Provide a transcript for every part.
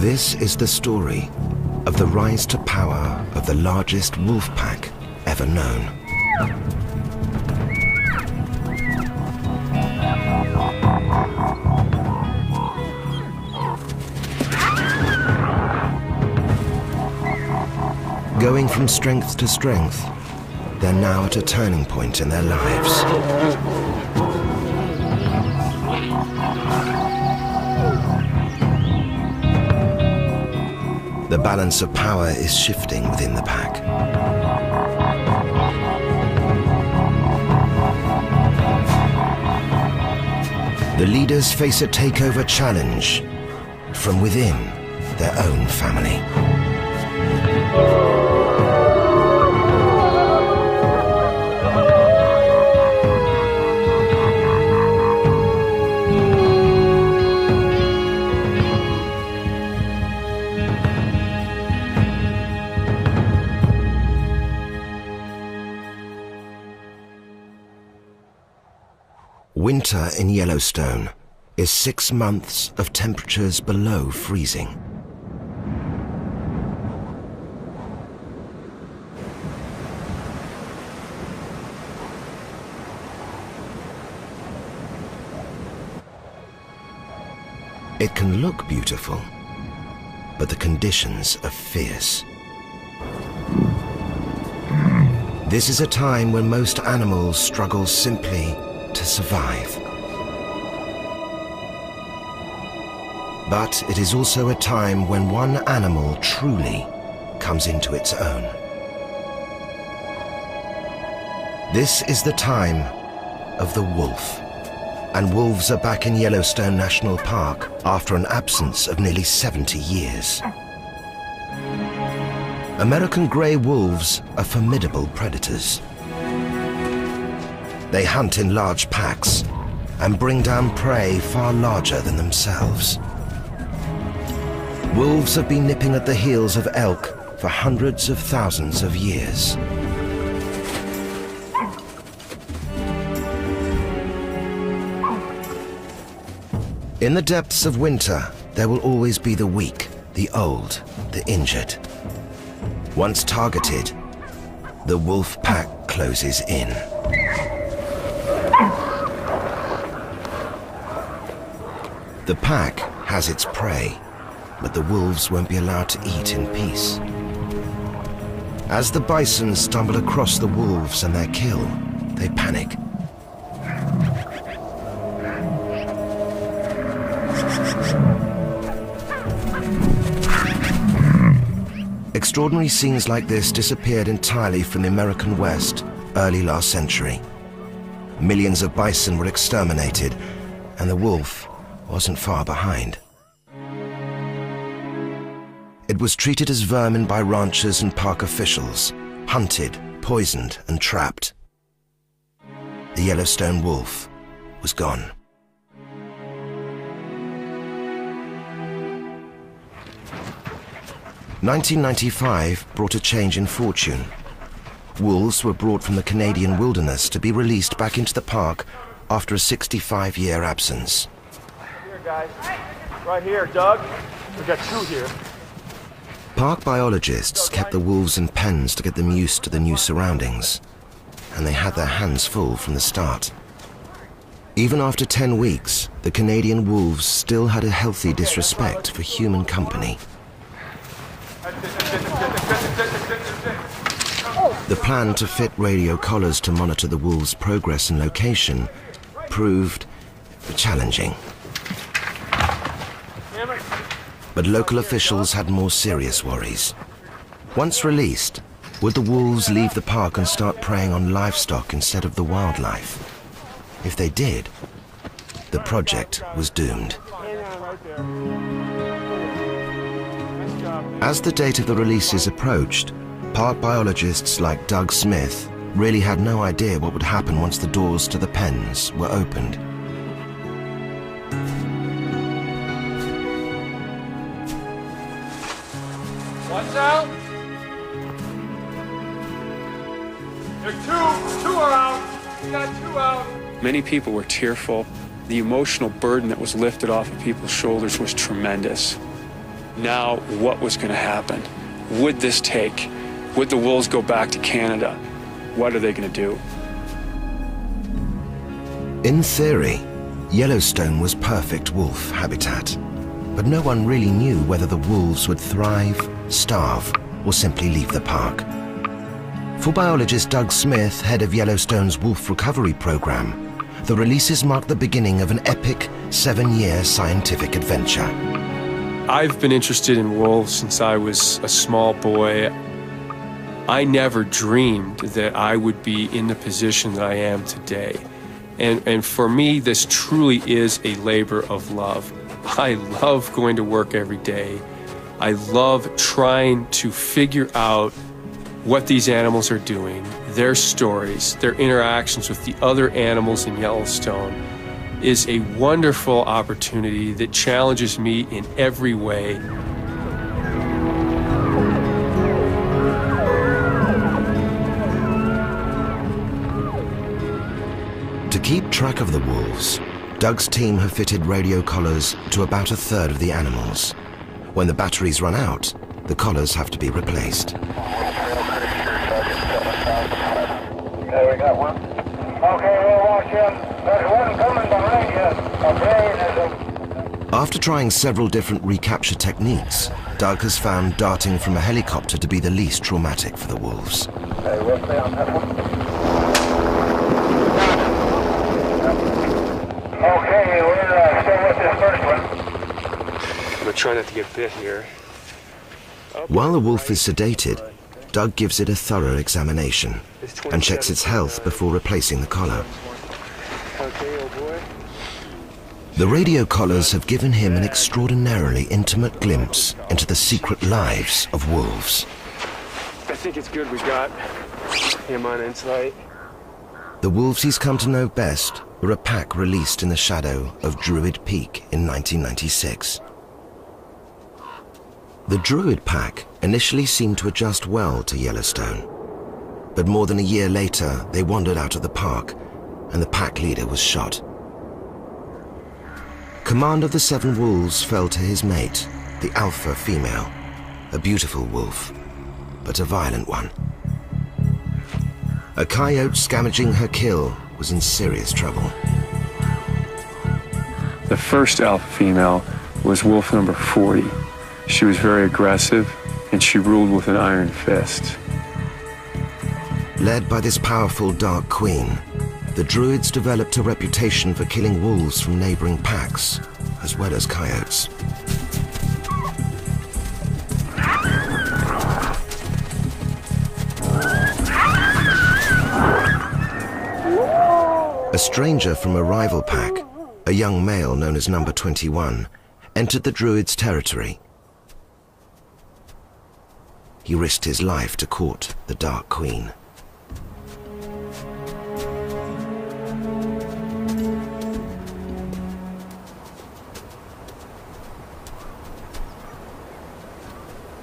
This is the story of the rise to power of the largest wolf pack ever known. Going from strength to strength, they're now at a turning point in their lives. The balance of power is shifting within the pack. The leaders face a takeover challenge from within their own family. Winter in Yellowstone is 6 months of temperatures below freezing. It can look beautiful, but the conditions are fierce. This is a time when most animals struggle simply to survive. But it is also a time when one animal truly comes into its own. This is the time of the wolf, and wolves are back in Yellowstone National Park after an absence of nearly 70 years. American grey wolves are formidable predators. They hunt in large packs and bring down prey far larger than themselves. Wolves have been nipping at the heels of elk for hundreds of thousands of years. In the depths of winter, there will always be the weak, the old, the injured. Once targeted, the wolf pack closes in. The pack has its prey, but the wolves won't be allowed to eat in peace. As the bison stumble across the wolves and their kill, they panic. Extraordinary scenes like this disappeared entirely from the American West early last century. Millions of bison were exterminated, and the wolf wasn't far behind. It was treated as vermin by ranchers and park officials, hunted, poisoned, and trapped. The Yellowstone wolf was gone. "1995 brought a change in fortune. Wolves were brought from the Canadian wilderness to be released back into the park after a 65-year absence. Here, guys. Right here, Doug. We've got 2 here. Park biologists kept the wolves in pens to get them used to the new surroundings, and they had their hands full from the start. Even after 10 weeks, the Canadian wolves still had a healthy disrespect for human company. The plan to fit radio collars to monitor the wolves' progress and location proved challenging. But local officials had more serious worries. Once released, would the wolves leave the park and start preying on livestock instead of the wildlife? If they did, the project was doomed. As the date of the releases approached, park biologists like Doug Smith really had no idea what would happen once the doors to the pens were opened. Watch out! There are 2 are out! We got 2 out! Many people were tearful. The emotional burden that was lifted off of people's shoulders was tremendous. Now, what was going to happen? Would this take? Would the wolves go back to Canada? What are they going to do? In theory, Yellowstone was perfect wolf habitat, but no one really knew whether the wolves would thrive, starve, or simply leave the park. For biologist Doug Smith, head of Yellowstone's Wolf Recovery Program, the releases mark the beginning of an epic 7-year scientific adventure. I've been interested in wolves since I was a small boy. I never dreamed that I would be in the position that I am today. And for me, this truly is a labor of love. I love going to work every day. I love trying to figure out what these animals are doing, their stories, their interactions with the other animals in Yellowstone is a wonderful opportunity that challenges me in every way. To keep track of the wolves, Doug's team have fitted radio collars to about a third of the animals. When the batteries run out, the collars have to be replaced. Okay, we got one. Okay, we'll watch him. There's one coming behind you. Okay, After trying several different recapture techniques, Doug has found darting from a helicopter to be the least traumatic for the wolves. Okay, we'll stay on that one. Okay, we're still with this first one. I'm gonna try not to get bit here. While the wolf is sedated, Doug gives it a thorough examination and checks its health before replacing the collar. Okay, old boy. The radio collars have given him an extraordinarily intimate glimpse into the secret lives of wolves. I think it's good we got him on Insight. The wolves he's come to know best were a pack released in the shadow of Druid Peak in 1996. The Druid Pack initially seemed to adjust well to Yellowstone, but more than a year later they wandered out of the park and the pack leader was shot. Command of the 7 wolves fell to his mate, the alpha female, a beautiful wolf, but a violent one. A coyote scavenging her kill was in serious trouble. The first alpha female was wolf number 40. She was very aggressive, and she ruled with an iron fist. Led by this powerful Dark Queen, the Druids developed a reputation for killing wolves from neighboring packs, as well as coyotes. A stranger from a rival pack, a young male known as Number 21, entered the Druids' territory. He risked his life to court the Dark Queen.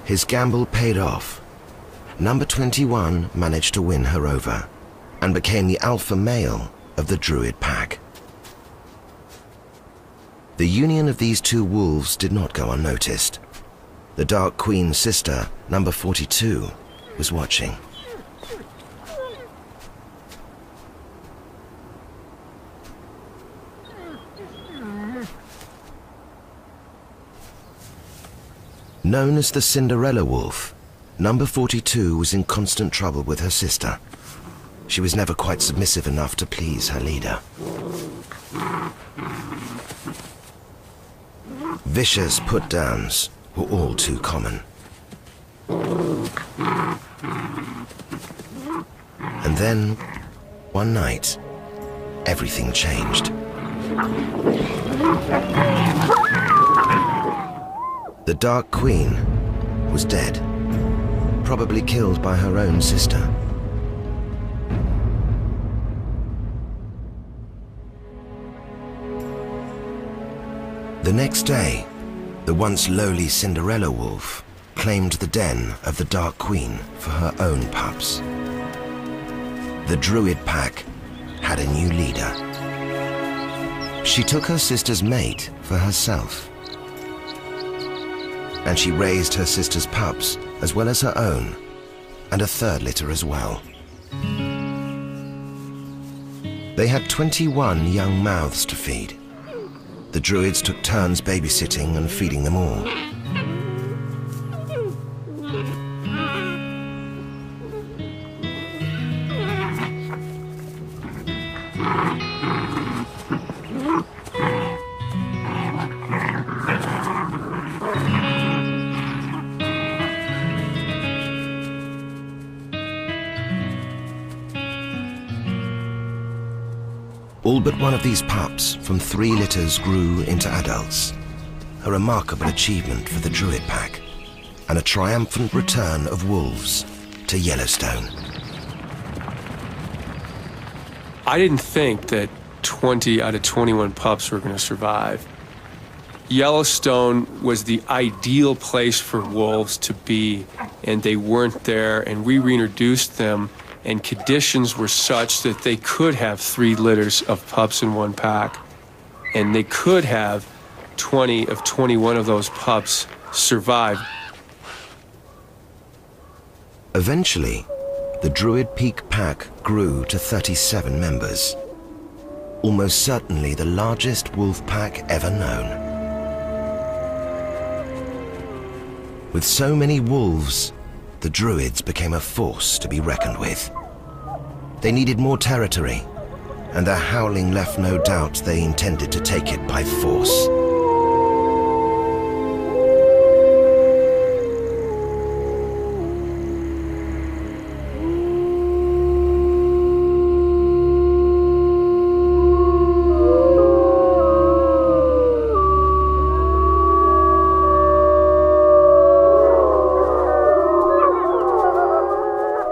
His gamble paid off. Number 21 managed to win her over and became the alpha male of the Druid pack. The union of these 2 wolves did not go unnoticed. The Dark Queen's sister, Number 42, was watching. Known as the Cinderella Wolf, Number 42 was in constant trouble with her sister. She was never quite submissive enough to please her leader. Vicious put-downs were all too common. And then, one night, everything changed. The Dark Queen was dead, probably killed by her own sister. The next day, the once lowly Cinderella Wolf claimed the den of the Dark Queen for her own pups. The Druid pack had a new leader. She took her sister's mate for herself. and she raised her sister's pups as well as her own, and a third litter as well. They had 21 young mouths to feed. The Druids took turns babysitting and feeding them all. All but one of these pups from 3 litters grew into adults, a remarkable achievement for the Druid pack, and a triumphant return of wolves to Yellowstone. I didn't think that 20 out of 21 pups were going to survive. Yellowstone was the ideal place for wolves to be, and they weren't there, and we reintroduced them, and conditions were such that they could have 3 litters of pups in one pack, and they could have 20 of 21 of those pups survive. Eventually, the Druid Peak pack grew to 37 members, almost certainly the largest wolf pack ever known. With so many wolves, the Druids became a force to be reckoned with. They needed more territory, and their howling left no doubt they intended to take it by force.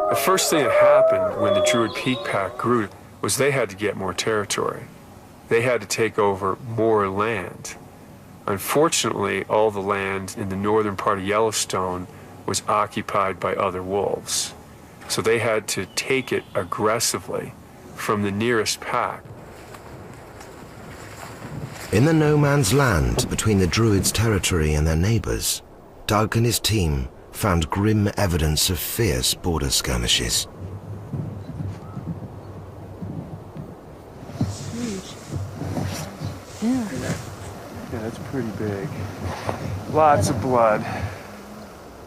The first thing that happened when the Druid Peak pack grew was they had to get more territory. They had to take over more land. Unfortunately, all the land in the northern part of Yellowstone was occupied by other wolves. So they had to take it aggressively from the nearest pack. In the no man's land between the Druids' territory and their neighbors, Doug and his team found grim evidence of fierce border skirmishes. Yeah, that's pretty big. Lots of blood.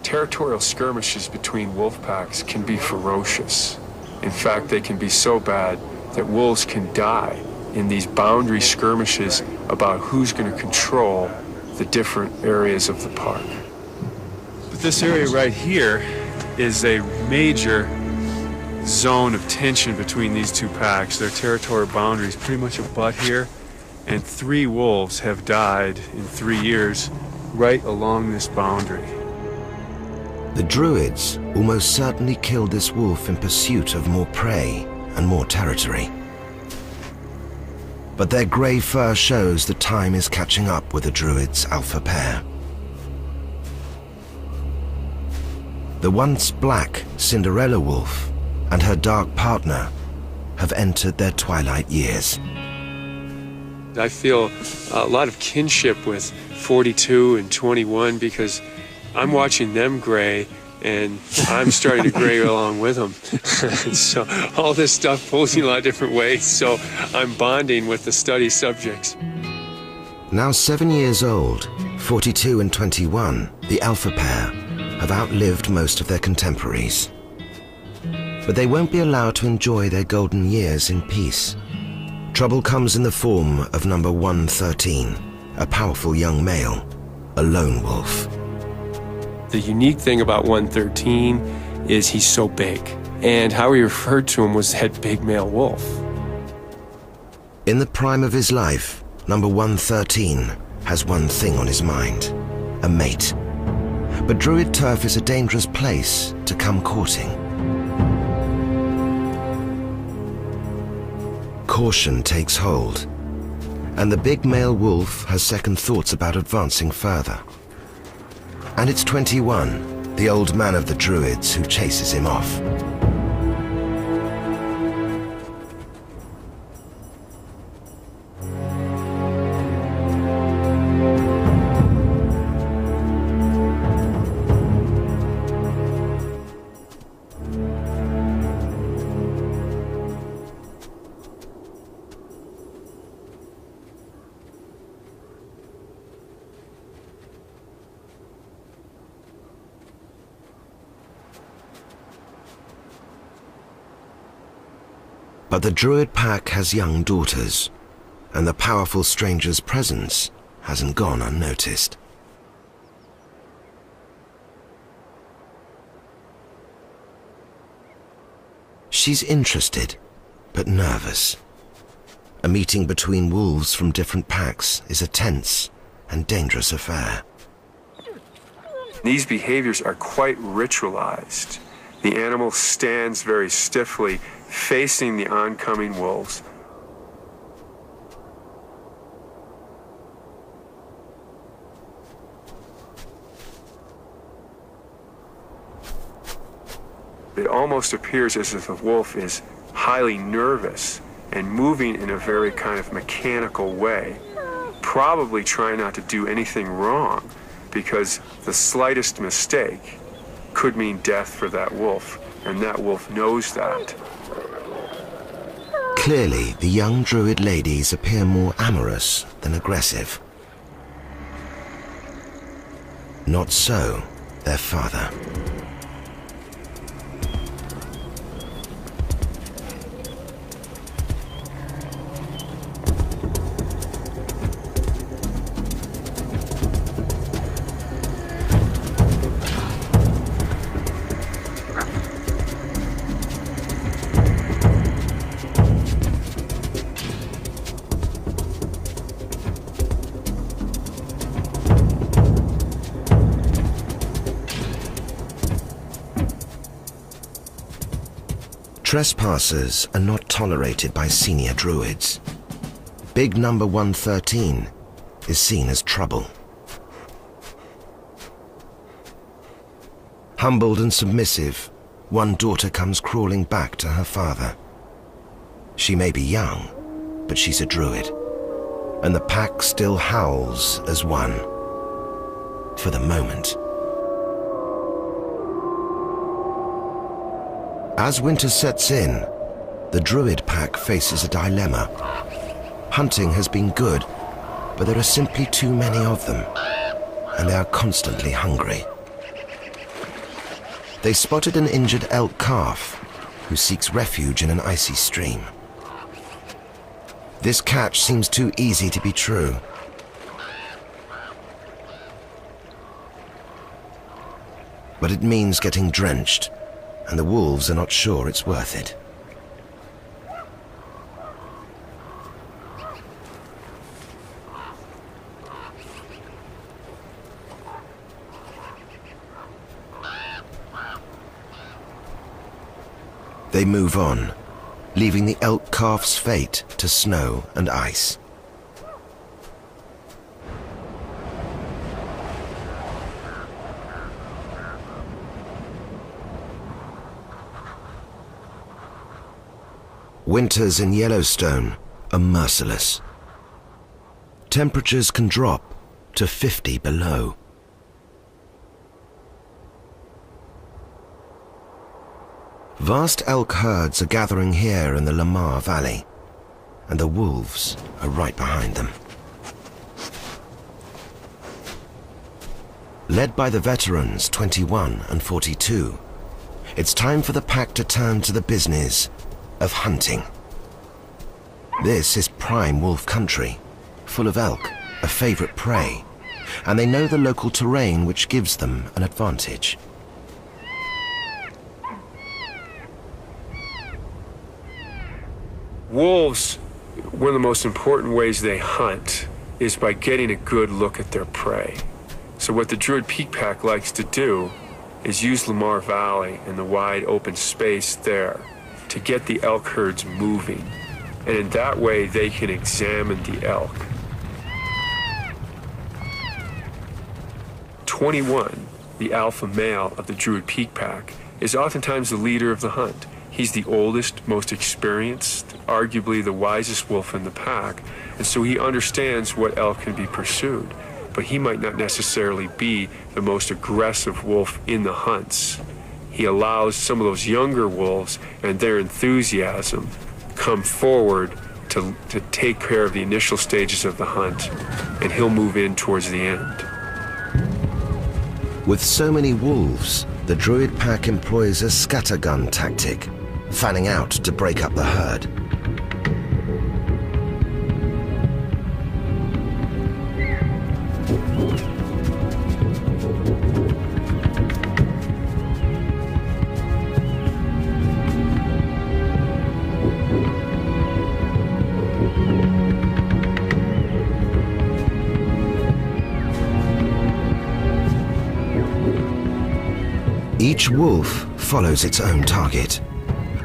Territorial skirmishes between wolf packs can be ferocious. In fact, they can be so bad that wolves can die in these boundary skirmishes about who's going to control the different areas of the park. This area right here is a major zone of tension between these two packs. Their territorial boundaries pretty much abut here, and 3 wolves have died in 3 years right along this boundary. The Druids almost certainly killed this wolf in pursuit of more prey and more territory. But their grey fur shows that time is catching up with the Druids' alpha pair. The once black Cinderella wolf and her dark partner have entered their twilight years. I feel a lot of kinship with 42 and 21 because I'm watching them gray and I'm starting to gray along with them. So all this stuff pulls me in a lot of different ways, so I'm bonding with the study subjects. Now 7 years old, 42 and 21, the alpha pair, have outlived most of their contemporaries. But they won't be allowed to enjoy their golden years in peace. Trouble comes in the form of number 113, a powerful young male, a lone wolf. The unique thing about 113 is he's so big, and how we referred to him was that big male wolf. In the prime of his life, number 113 has one thing on his mind, a mate. But Druid turf is a dangerous place to come courting. Caution takes hold, and the big male wolf has second thoughts about advancing further. And it's 21, the old man of the Druids, who chases him off. But the Druid pack has young daughters, and the powerful stranger's presence hasn't gone unnoticed. She's interested, but nervous. A meeting between wolves from different packs is a tense and dangerous affair. These behaviors are quite ritualized. The animal stands very stiffly, facing the oncoming wolves. It almost appears as if the wolf is highly nervous and moving in a very kind of mechanical way, probably trying not to do anything wrong, because the slightest mistake could mean death for that wolf, and that wolf knows that. Clearly, the young Druid ladies appear more amorous than aggressive. Not so their father. Trespassers are not tolerated by senior Druids. Big number 113 is seen as trouble. Humbled and submissive, one daughter comes crawling back to her father. She may be young, but she's a Druid, and the pack still howls as one. For the moment. As winter sets in, the Druid pack faces a dilemma. Hunting has been good, but there are simply too many of them, and they are constantly hungry. They spotted an injured elk calf who seeks refuge in an icy stream. This catch seems too easy to be true. But it means getting drenched, and the wolves are not sure it's worth it. They move on, leaving the elk calf's fate to snow and ice. Winters in Yellowstone are merciless. Temperatures can drop to 50 below. Vast elk herds are gathering here in the Lamar Valley, and the wolves are right behind them. Led by the veterans 21 and 42, it's time for the pack to turn to the business of hunting. This is prime wolf country, full of elk, a favorite prey, and they know the local terrain, which gives them an advantage. Wolves, one of the most important ways they hunt is by getting a good look at their prey. So what the Druid Peak Pack likes to do is use Lamar Valley and the wide open space there to get the elk herds moving, and in that way they can examine the elk. 21, the alpha male of the Druid Peak Pack, is oftentimes the leader of the hunt. He's the oldest, most experienced, arguably the wisest wolf in the pack, and so he understands what elk can be pursued, but he might not necessarily be the most aggressive wolf in the hunts. He allows some of those younger wolves and their enthusiasm come forward to take care of the initial stages of the hunt, and he'll move in towards the end. With so many wolves, the Druid pack employs a scattergun tactic, fanning out to break up the herd. Each wolf follows its own target,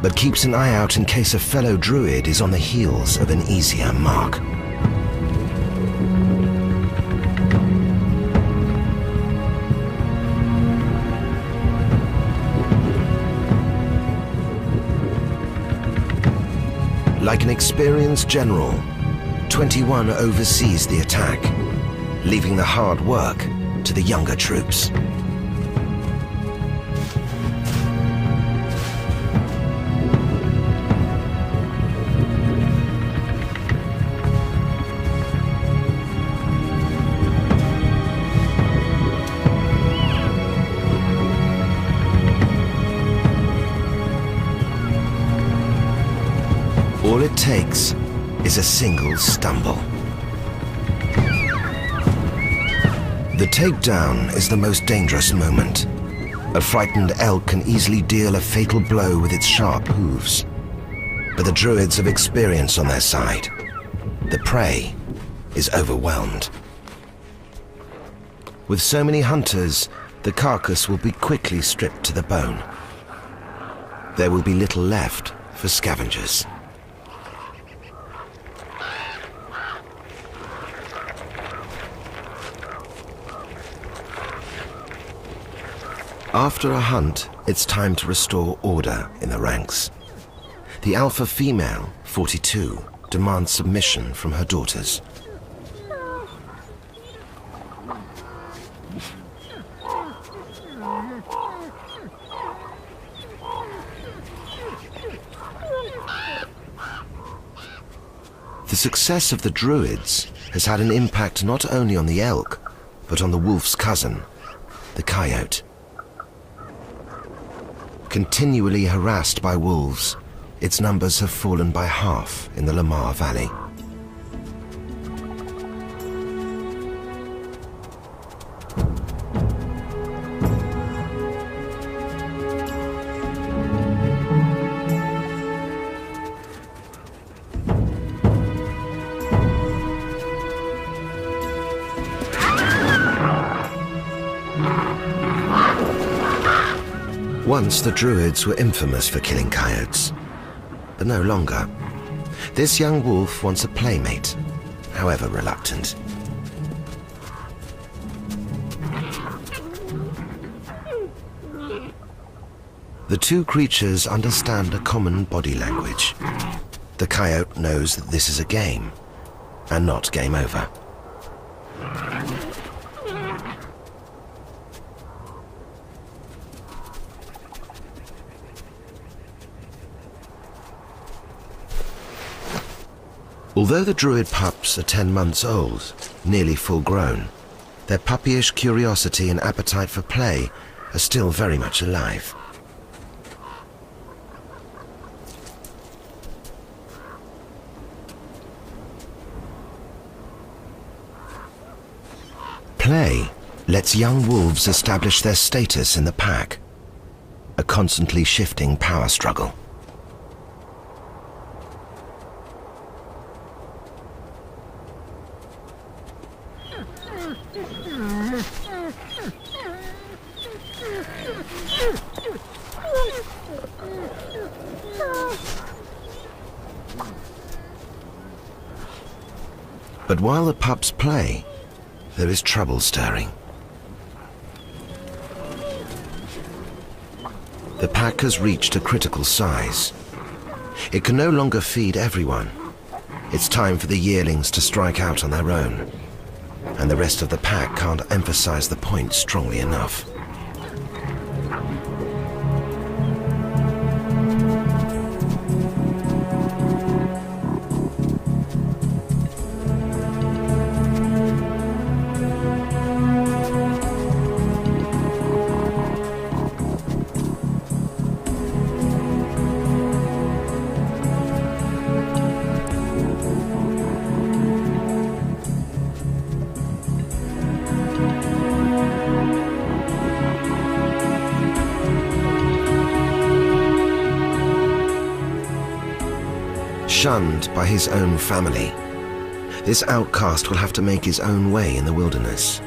but keeps an eye out in case a fellow druid is on the heels of an easier mark. Like an experienced general, 21 oversees the attack, leaving the hard work to the younger troops. All it takes is a single stumble. The takedown is the most dangerous moment. A frightened elk can easily deal a fatal blow with its sharp hooves. But the druids have experience on their side. The prey is overwhelmed. With so many hunters, the carcass will be quickly stripped to the bone. There will be little left for scavengers. After a hunt, it's time to restore order in the ranks. The alpha female, 42, demands submission from her daughters. The success of the druids has had an impact not only on the elk, but on the wolf's cousin, the coyote. Continually harassed by wolves, its numbers have fallen by half in the Lamar Valley. Once the druids were infamous for killing coyotes, but no longer. This young wolf wants a playmate, however reluctant. The two creatures understand a common body language. The coyote knows that this is a game, and not game over. Although the druid pups are 10 months old, nearly full grown, their puppyish curiosity and appetite for play are still very much alive. Play lets young wolves establish their status in the pack, a constantly shifting power struggle. But while the pups play, there is trouble stirring. The pack has reached a critical size. It can no longer feed everyone. It's time for the yearlings to strike out on their own, and the rest of the pack can't emphasize the point strongly enough. Shunned by his own family, this outcast will have to make his own way in the wilderness.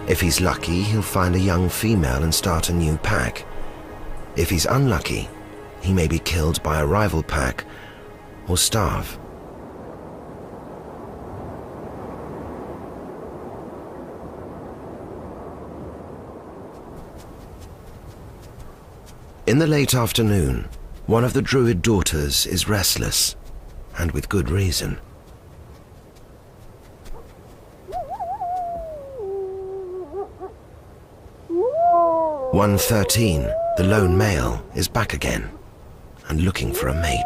If he's lucky, he'll find a young female and start a new pack. If he's unlucky, he may be killed by a rival pack or starve. In the late afternoon, one of the druid daughters is restless, and with good reason. One 13, the lone male, is back again and looking for a mate.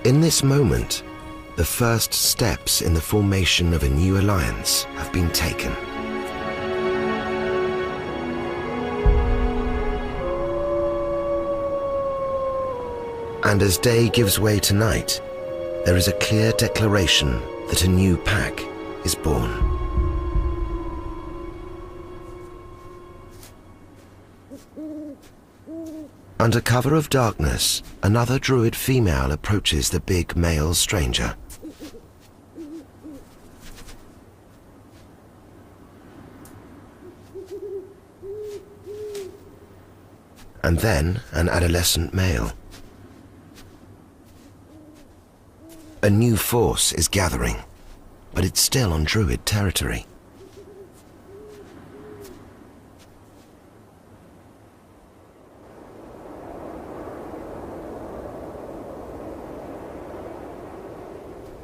In this moment, the first steps in the formation of a new alliance have been taken. And as day gives way to night, there is a clear declaration that a new pack is born. Under cover of darkness, another druid female approaches the big male stranger. And then an adolescent male. A new force is gathering, but it's still on druid territory.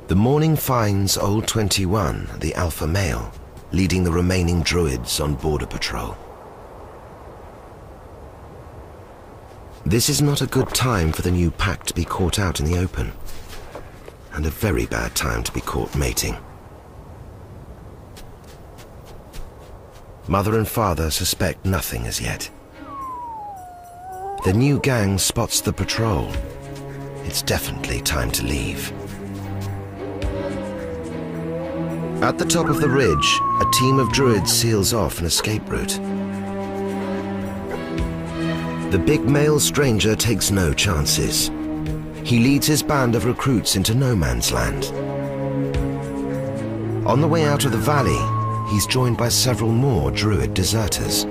The morning finds Old 21, the alpha male, leading the remaining druids on border patrol. This is not a good time for the new pack to be caught out in the open, and a very bad time to be caught mating. Mother and father suspect nothing as yet. The new gang spots the patrol. It's definitely time to leave. At the top of the ridge, a team of druids seals off an escape route. The big male stranger takes no chances. He leads his band of recruits into no man's land. On the way out of the valley, he's joined by several more druid deserters.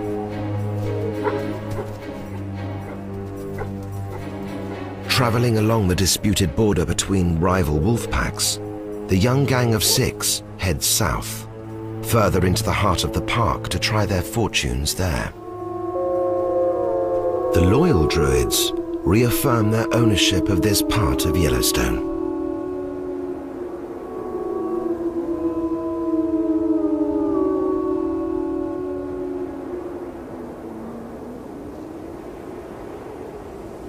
Traveling along the disputed border between rival wolf packs, the young gang of 6 heads south, further into the heart of the park to try their fortunes there. The loyal druids reaffirm their ownership of this part of Yellowstone.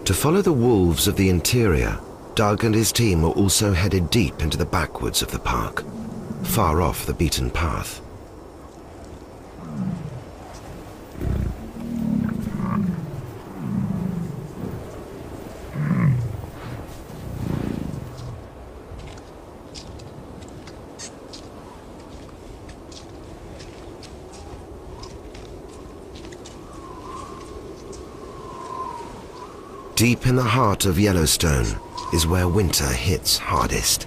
To follow the wolves of the interior, Doug and his team are also headed deep into the backwoods of the park, far off the beaten path. Deep in the heart of Yellowstone is where winter hits hardest.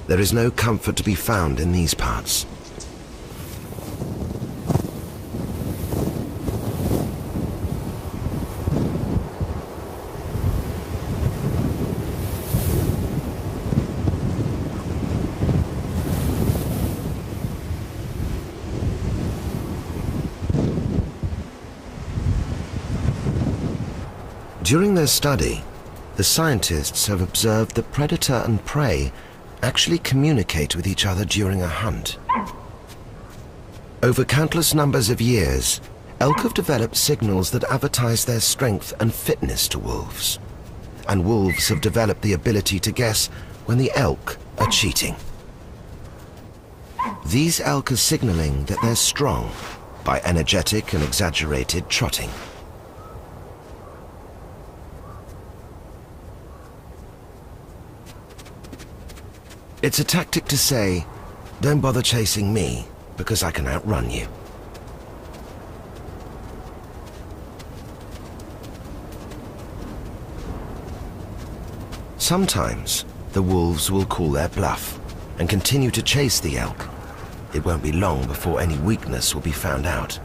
There is no comfort to be found in these parts. During their study, the scientists have observed that predator and prey actually communicate with each other during a hunt. Over countless numbers of years, elk have developed signals that advertise their strength and fitness to wolves. And wolves have developed the ability to guess when the elk are cheating. These elk are signaling that they're strong by energetic and exaggerated trotting. It's a tactic to say, don't bother chasing me because I can outrun you. Sometimes the wolves will call their bluff and continue to chase the elk. It won't be long before any weakness will be found out.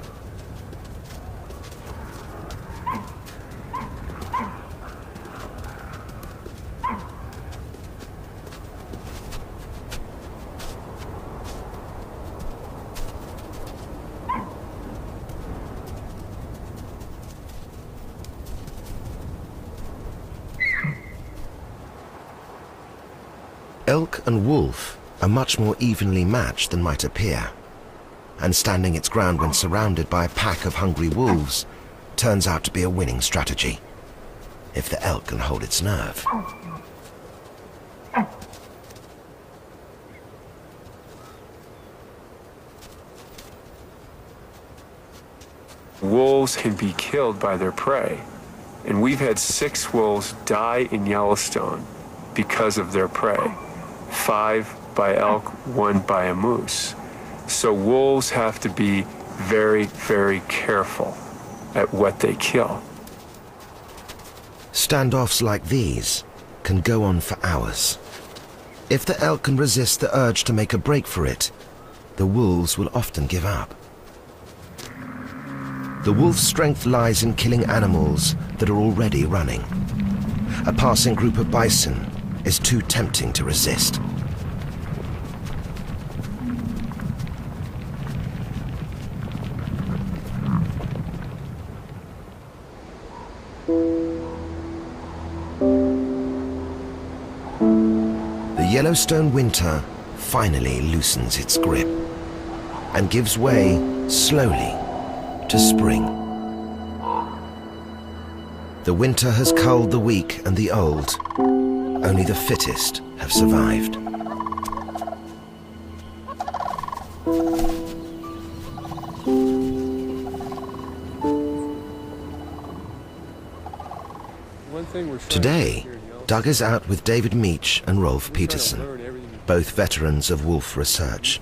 Elk and wolf are much more evenly matched than might appear, and standing its ground when surrounded by a pack of hungry wolves turns out to be a winning strategy, if the elk can hold its nerve. Wolves can be killed by their prey, and we've had 6 wolves die in Yellowstone because of their prey. 5 by elk, 1 by a moose. So wolves have to be very, very careful at what they kill. Standoffs like these can go on for hours. If the elk can resist the urge to make a break for it, the wolves will often give up. The wolf's strength lies in killing animals that are already running. A passing group of bison is too tempting to resist. The Yellowstone winter finally loosens its grip and gives way slowly to spring. The winter has culled the weak and the old. Only the fittest have survived. Today, Doug is out with David Meach and Rolf Peterson, both veterans of wolf research.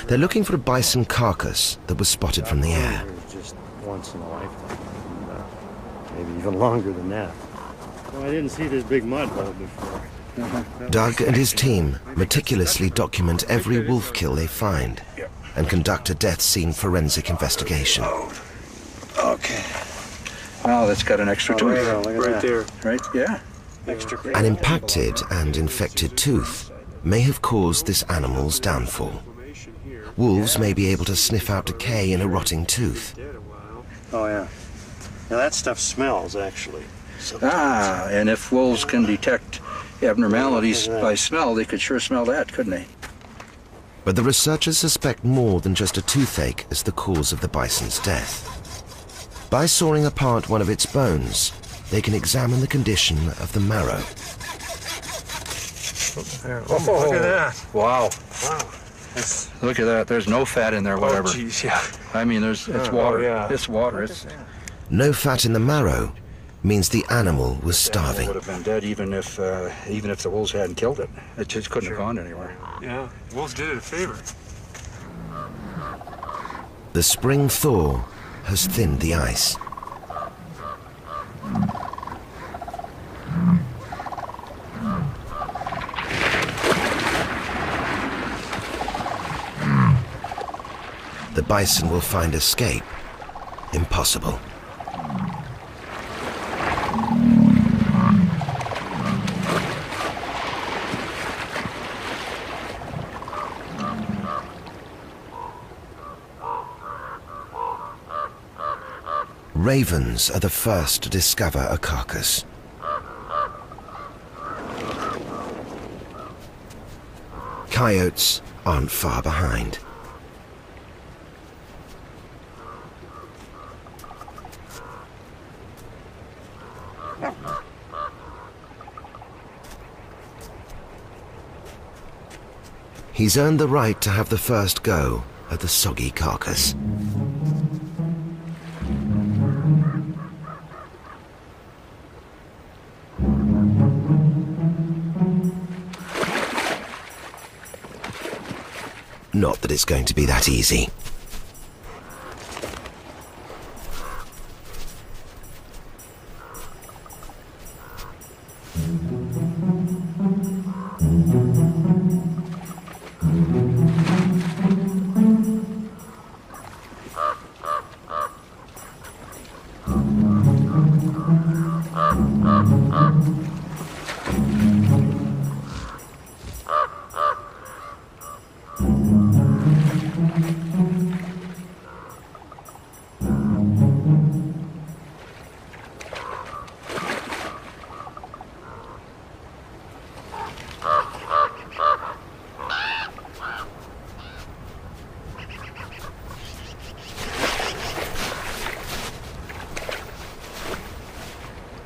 They're looking for a bison carcass that was spotted from the air. Just once in a lifetime, maybe even longer than that. Well, I didn't see this big mud hole before. Doug and his team meticulously document every wolf kill they find and conduct a death scene forensic investigation. Okay. Well, that's got an extra tooth. Right there. Right? Yeah. Extra. An impacted and infected tooth may have caused this animal's downfall. Wolves may be able to sniff out decay in a rotting tooth. Oh, yeah. Now, that stuff smells, actually. And if wolves can detect abnormalities by smell, they could sure smell that, couldn't they? But the researchers suspect more than just a toothache as the cause of the bison's death. By sawing apart one of its bones, they can examine the condition of the marrow. Oh, look at that. Wow. Wow. Look at that. There's no fat in there, whatever. Oh, geez, yeah. I mean, it's water. yeah. It's water. It's No fat in the marrow means the animal was would starving. have been dead even if the wolves hadn't killed it. It just couldn't have gone anywhere. Yeah, wolves did it a favor. The spring thaw has thinned the ice. The bison will find escape impossible. Ravens are the first to discover a carcass. Coyotes aren't far behind. He's earned the right to have the first go at the soggy carcass. Not that it's going to be that easy.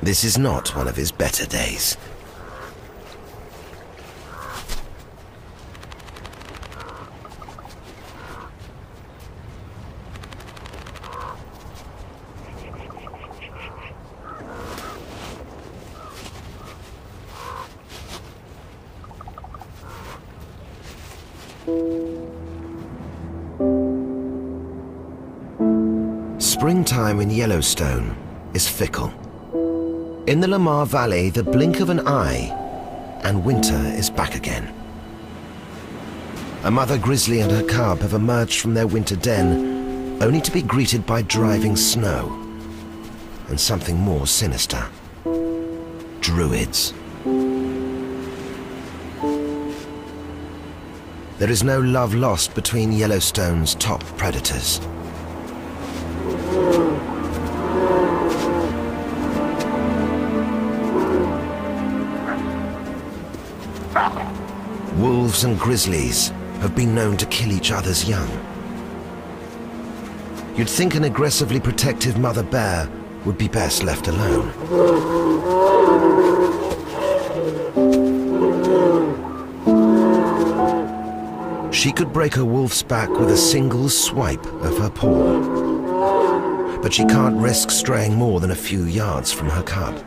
This is not one of his better days. Springtime in Yellowstone is fickle. In the Lamar Valley, the blink of an eye, and winter is back again. A mother grizzly and her cub have emerged from their winter den, only to be greeted by driving snow, and something more sinister. Druids. There is no love lost between Yellowstone's top predators. Wolves and grizzlies have been known to kill each other's young. You'd think an aggressively protective mother bear would be best left alone. She could break a wolf's back with a single swipe of her paw, but she can't risk straying more than a few yards from her cub.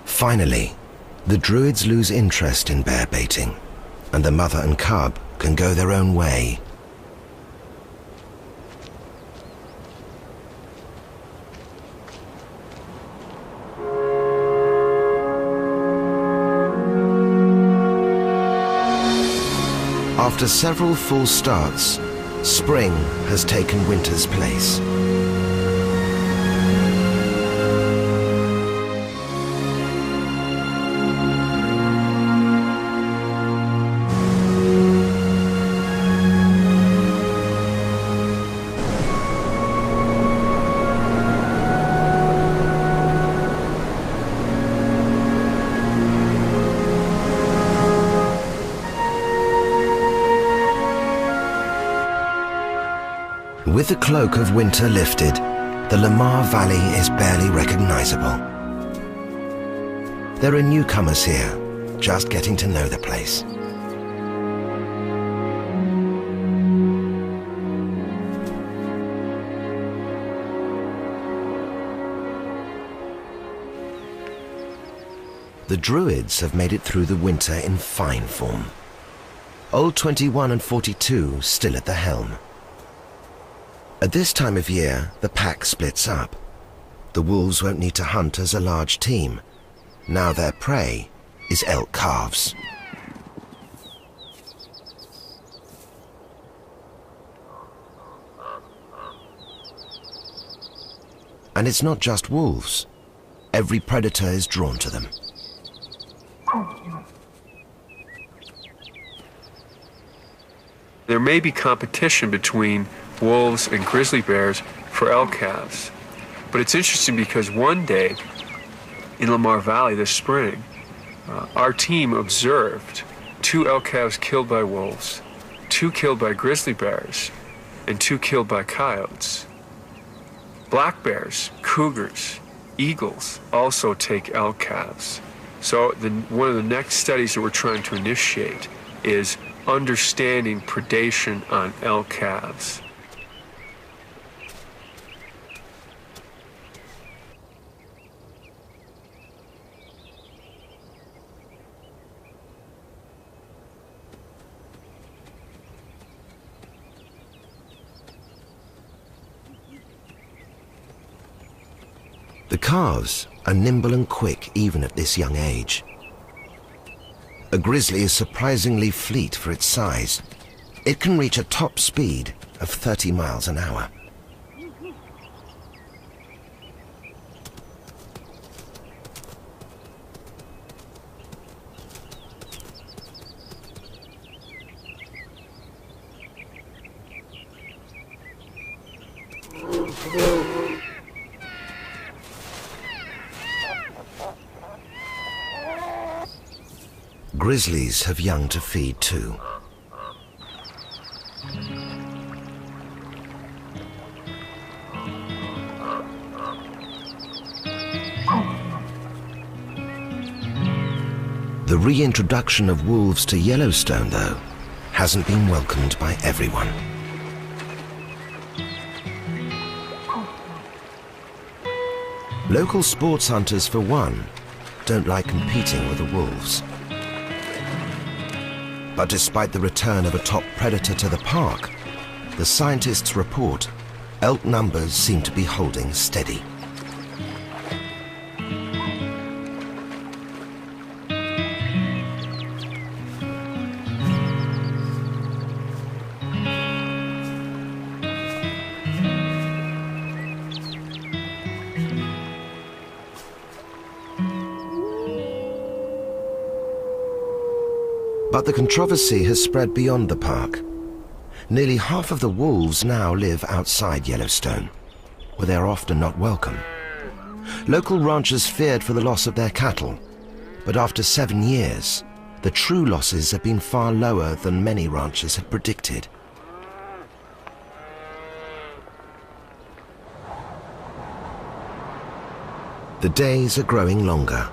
Finally, the Druids lose interest in bear baiting, and the mother and cub can go their own way. After several false starts, spring has taken winter's place. With the cloak of winter lifted, the Lamar Valley is barely recognizable. There are newcomers here, just getting to know the place. The Druids have made it through the winter in fine form. Old 21 and 42 still at the helm. At this time of year, the pack splits up. The wolves won't need to hunt as a large team. Now their prey is elk calves. And it's not just wolves. Every predator is drawn to them. There may be competition between wolves and grizzly bears for elk calves. But it's interesting because one day in Lamar Valley this spring, our team observed 2 elk calves killed by wolves, 2 killed by grizzly bears, and 2 killed by coyotes. Black bears, cougars, eagles also take elk calves. So one of the next studies that we're trying to initiate is understanding predation on elk calves. The calves are nimble and quick even at this young age. A grizzly is surprisingly fleet for its size. It can reach a top speed of 30 miles an hour. Grizzlies have young to feed too. The reintroduction of wolves to Yellowstone, though, hasn't been welcomed by everyone. Local sports hunters, for one, don't like competing with the wolves. But despite the return of a top predator to the park, the scientists report elk numbers seem to be holding steady. But the controversy has spread beyond the park. Nearly half of the wolves now live outside Yellowstone, where they are often not welcome. Local ranchers feared for the loss of their cattle, but after 7 years, the true losses have been far lower than many ranchers had predicted. The days are growing longer,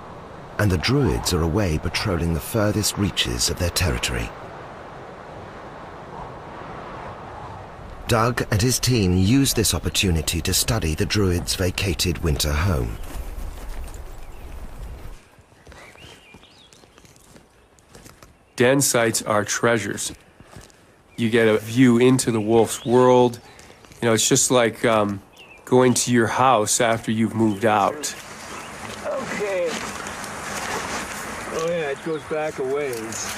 and the Druids are away patrolling the furthest reaches of their territory. Doug and his team use this opportunity to study the Druids' vacated winter home. Den sites are treasures. You get a view into the wolf's world. You know, it's just like going to your house after you've moved out. Okay. Oh yeah, it goes back a ways.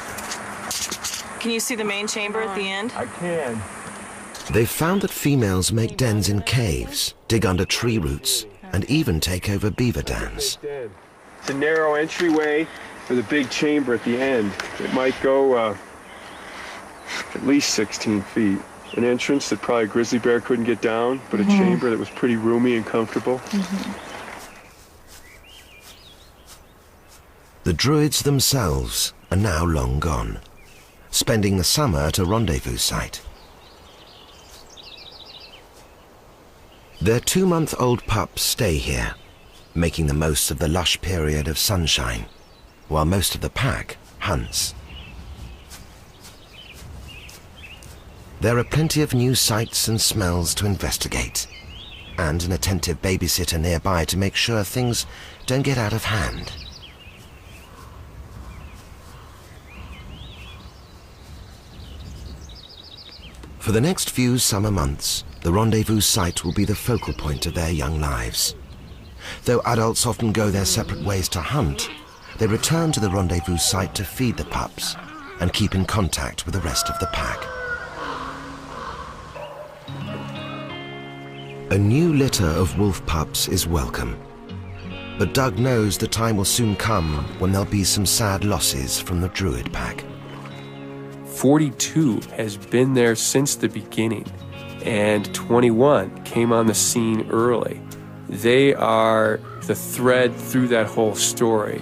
Can you see the main chamber at the end? I can. They've found that females make dens in caves, dig under tree roots, and even take over beaver dams. It's a narrow entryway with a big chamber at the end. It might go at least 16 feet. An entrance that probably a grizzly bear couldn't get down, but a chamber that was pretty roomy and comfortable. The Druids themselves are now long gone, spending the summer at a rendezvous site. Their 2-month-old pups stay here, making the most of the lush period of sunshine, while most of the pack hunts. There are plenty of new sights and smells to investigate, and an attentive babysitter nearby to make sure things don't get out of hand. For the next few summer months, the rendezvous site will be the focal point of their young lives. Though adults often go their separate ways to hunt, they return to the rendezvous site to feed the pups and keep in contact with the rest of the pack. A new litter of wolf pups is welcome, but Doug knows the time will soon come when there'll be some sad losses from the Druid pack. 42 has been there since the beginning, and 21 came on the scene early. They are the thread through that whole story,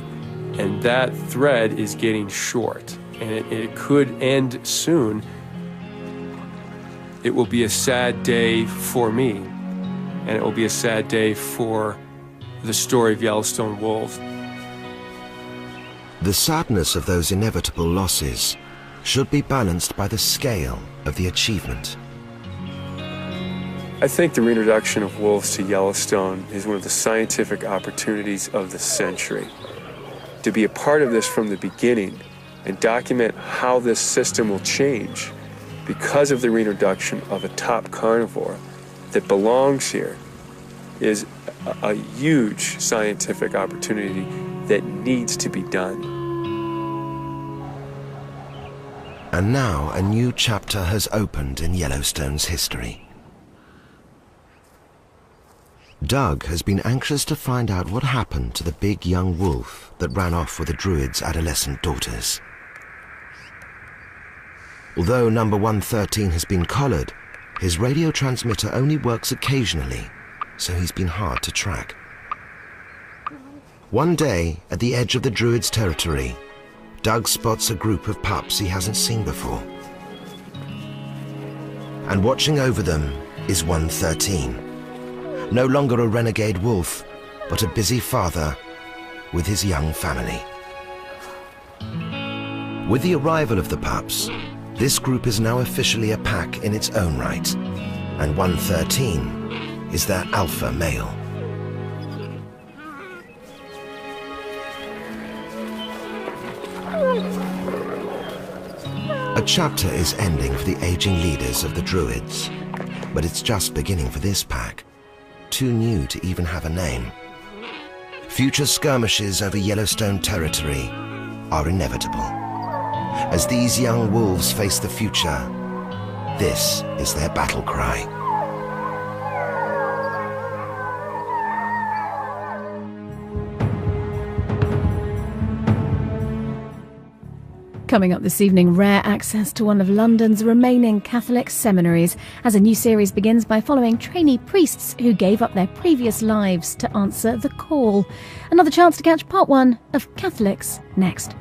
and that thread is getting short. and it could end soon. It will be a sad day for me, and it will be a sad day for the story of Yellowstone wolves. The sadness of those inevitable losses should be balanced by the scale of the achievement. I think the reintroduction of wolves to Yellowstone is one of the scientific opportunities of the century. To be a part of this from the beginning and document how this system will change because of the reintroduction of a top carnivore that belongs here is a huge scientific opportunity that needs to be done. And now a new chapter has opened in Yellowstone's history. Doug has been anxious to find out what happened to the big young wolf that ran off with the Druid's adolescent daughters. Although number 113 has been collared, his radio transmitter only works occasionally, so he's been hard to track. One day, at the edge of the Druid's territory, Doug spots a group of pups he hasn't seen before. And watching over them is 113. No longer a renegade wolf, but a busy father with his young family. With the arrival of the pups, this group is now officially a pack in its own right, and 113 is their alpha male. A chapter is ending for the aging leaders of the Druids, but it's just beginning for this pack, too new to even have a name. Future skirmishes over Yellowstone territory are inevitable. As these young wolves face the future, this is their battle cry. Coming up this evening, rare access to one of London's remaining Catholic seminaries, as a new series begins by following trainee priests who gave up their previous lives to answer the call. Another chance to catch part one of Catholics next.